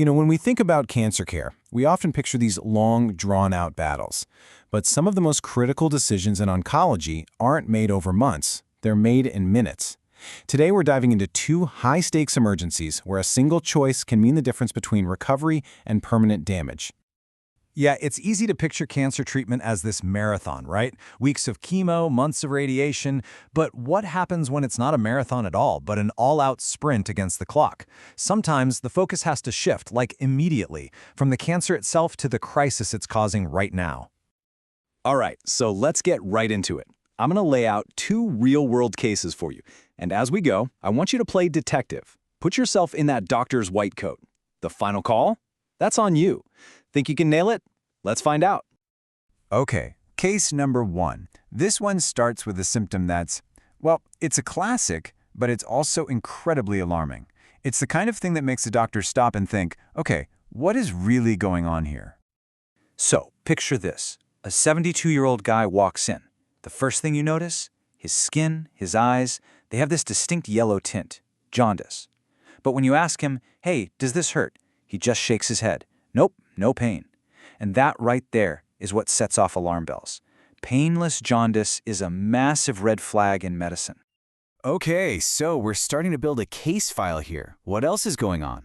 When we think about cancer care, we often picture these long, drawn-out battles. But some of the most critical decisions in oncology aren't made over months. They're made in minutes. Today, we're diving into two high-stakes emergencies where a single choice can mean the difference between recovery and permanent damage. Yeah, it's easy to picture cancer treatment as this marathon, right? Weeks of chemo, months of radiation. But what happens when it's not a marathon at all, but an all-out sprint against the clock? Sometimes the focus has to shift, like immediately, from the cancer itself to the crisis it's causing right now. All right, so let's get right into it. I'm going to lay out two real-world cases for you. And as we go, I want you to play detective. Put yourself in that doctor's white coat. The final call? That's on you. Think you can nail it? Let's find out. Okay, case number 1. This one starts with a symptom that's, well, it's a classic, but it's also incredibly alarming. It's the kind of thing that makes a doctor stop and think, okay, what is really going on here? So, picture this. A 72-year-old guy walks in. The first thing you notice? His skin, his eyes, they have this distinct yellow tint, jaundice. But when you ask him, hey, does this hurt? He just shakes his head. Nope, no pain. And that right there is what sets off alarm bells. Painless jaundice is a massive red flag in medicine. Okay, so we're starting to build a case file here. What else is going on?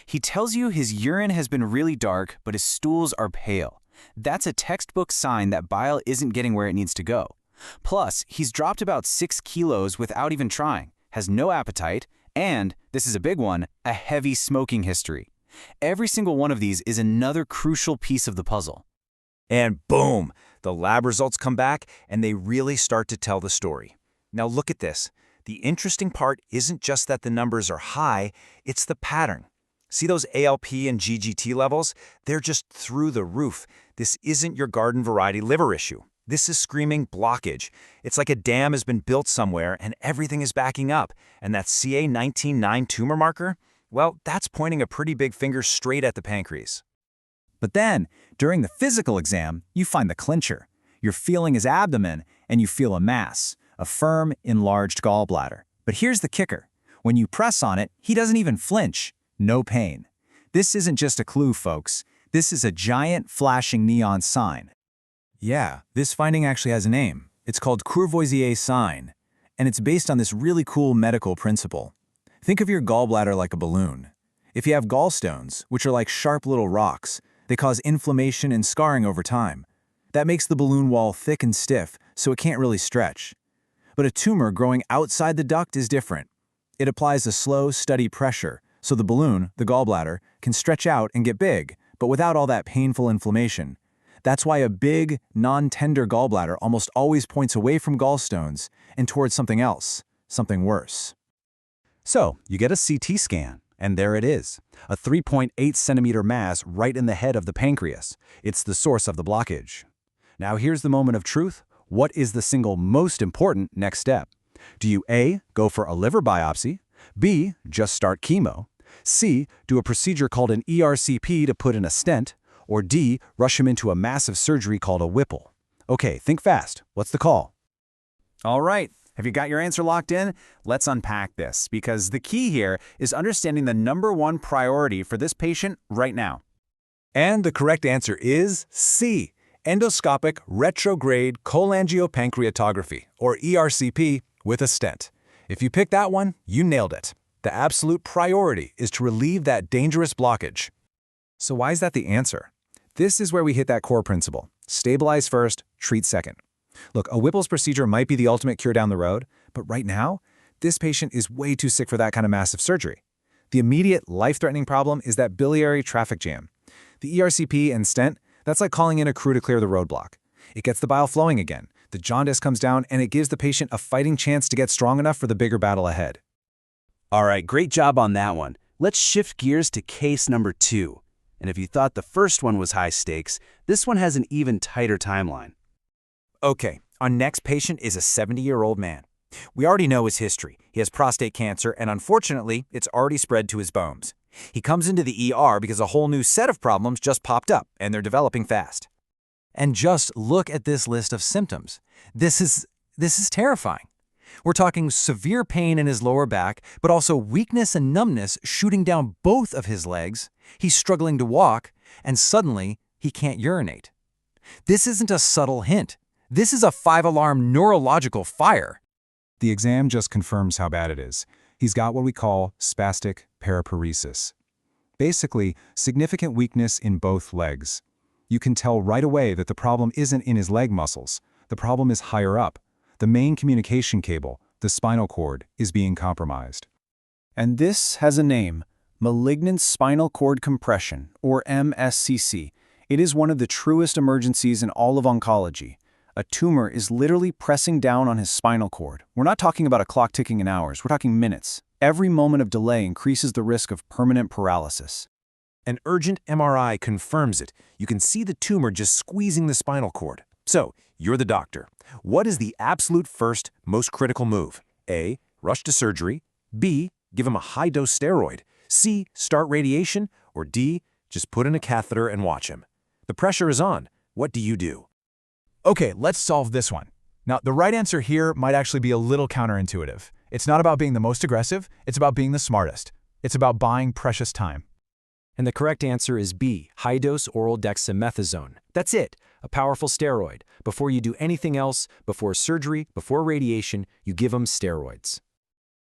He tells you his urine has been really dark, but his stools are pale. That's a textbook sign that bile isn't getting where it needs to go. Plus, he's dropped about 6 kilos without even trying, has no appetite, and, this is a big one, a heavy smoking history. Every single one of these is another crucial piece of the puzzle. And boom, the lab results come back and they really start to tell the story. Now look at this. The interesting part isn't just that the numbers are high, it's the pattern. See those ALP and GGT levels? They're just through the roof. This isn't your garden variety liver issue. This is screaming blockage. It's like a dam has been built somewhere and everything is backing up. And that CA19-9 tumor marker? Well, that's pointing a pretty big finger straight at the pancreas. But then, during the physical exam, you find the clincher. You're feeling his abdomen, and you feel a mass, a firm, enlarged gallbladder. But here's the kicker. When you press on it, he doesn't even flinch. No pain. This isn't just a clue, folks. This is a giant, flashing neon sign. Yeah, this finding actually has a name. It's called Courvoisier's sign, and it's based on this really cool medical principle. Think of your gallbladder like a balloon. If you have gallstones, which are like sharp little rocks, they cause inflammation and scarring over time. That makes the balloon wall thick and stiff, so it can't really stretch. But a tumor growing outside the duct is different. It applies a slow, steady pressure, so the balloon, the gallbladder, can stretch out and get big, but without all that painful inflammation. That's why a big, non-tender gallbladder almost always points away from gallstones and towards something else, something worse. So, you get a CT scan, and there it is, a 3.8 centimeter mass right in the head of the pancreas. It's the source of the blockage. Now here's the moment of truth. What is the single most important next step? Do you A, go for a liver biopsy, B, just start chemo, C, do a procedure called an ERCP to put in a stent, or D, rush him into a massive surgery called a Whipple? Okay, think fast. What's the call? All right, have you got your answer locked in? Let's unpack this, because the key here is understanding the #1 priority for this patient right now. And the correct answer is C, endoscopic retrograde cholangiopancreatography, or ERCP, with a stent. If you picked that one, you nailed it. The absolute priority is to relieve that dangerous blockage. So why is that the answer? This is where we hit that core principle. Stabilize first, treat second. Look, a Whipple's procedure might be the ultimate cure down the road, but right now, this patient is way too sick for that kind of massive surgery. The immediate, life-threatening problem is that biliary traffic jam. The ERCP and stent, that's like calling in a crew to clear the roadblock. It gets the bile flowing again, the jaundice comes down, and it gives the patient a fighting chance to get strong enough for the bigger battle ahead. All right, great job on that one. Let's shift gears to case number 2. And if you thought the first one was high stakes, this one has an even tighter timeline. Okay, our next patient is a 70-year-old man. We already know his history. He has prostate cancer, and unfortunately, it's already spread to his bones. He comes into the ER because a whole new set of problems just popped up, and they're developing fast. And just look at this list of symptoms. This is terrifying. We're talking severe pain in his lower back, but also weakness and numbness shooting down both of his legs. He's struggling to walk, and suddenly he can't urinate. This isn't a subtle hint. This is a 5-alarm neurological fire. The exam just confirms how bad it is. He's got what we call spastic paraparesis. Basically, significant weakness in both legs. You can tell right away that the problem isn't in his leg muscles. The problem is higher up. The main communication cable, the spinal cord, is being compromised. And this has a name: malignant spinal cord compression, or MSCC. It is one of the truest emergencies in all of oncology. A tumor is literally pressing down on his spinal cord. We're not talking about a clock ticking in hours, we're talking minutes. Every moment of delay increases the risk of permanent paralysis. An urgent MRI confirms it. You can see the tumor just squeezing the spinal cord. So, you're the doctor. What is the absolute first, most critical move? A. Rush to surgery. B. Give him a high-dose steroid. C. Start radiation. Or D. Just put in a catheter and watch him. The pressure is on. What do you do? Okay, let's solve this one. Now, the right answer here might actually be a little counterintuitive. It's not about being the most aggressive, it's about being the smartest. It's about buying precious time. And the correct answer is B, high-dose oral dexamethasone. That's it, a powerful steroid. Before you do anything else, before surgery, before radiation, you give them steroids.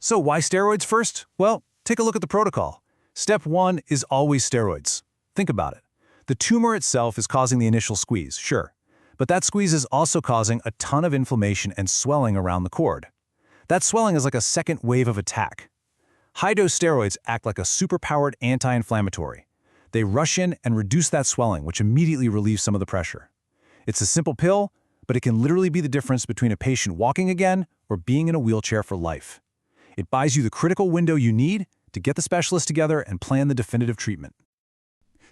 So why steroids first? Well, take a look at the protocol. Step 1 is always steroids. Think about it. The tumor itself is causing the initial squeeze, sure. But that squeeze is also causing a ton of inflammation and swelling around the cord. That swelling is like a second wave of attack. High-dose steroids act like a superpowered anti-inflammatory. They rush in and reduce that swelling, which immediately relieves some of the pressure. It's a simple pill, but it can literally be the difference between a patient walking again or being in a wheelchair for life. It buys you the critical window you need to get the specialist together and plan the definitive treatment.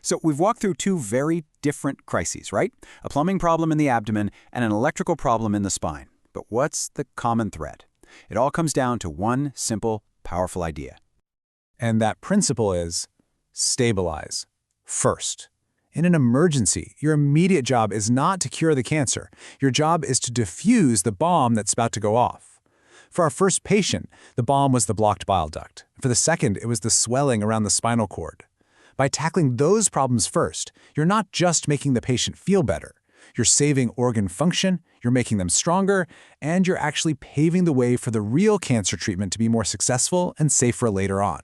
So we've walked through two very different crises, right? A plumbing problem in the abdomen and an electrical problem in the spine. But what's the common thread? It all comes down to one simple, powerful idea. And that principle is stabilize first. In an emergency, your immediate job is not to cure the cancer. Your job is to defuse the bomb that's about to go off. For our first patient, the bomb was the blocked bile duct. For the second, it was the swelling around the spinal cord. By tackling those problems first, you're not just making the patient feel better. You're saving organ function, you're making them stronger, and you're actually paving the way for the real cancer treatment to be more successful and safer later on.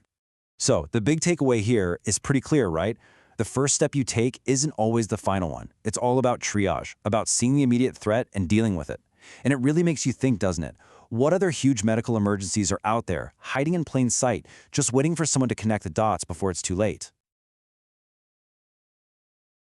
So, the big takeaway here is pretty clear, right? The first step you take isn't always the final one. It's all about triage, about seeing the immediate threat and dealing with it. And it really makes you think, doesn't it? What other huge medical emergencies are out there, hiding in plain sight, just waiting for someone to connect the dots before it's too late?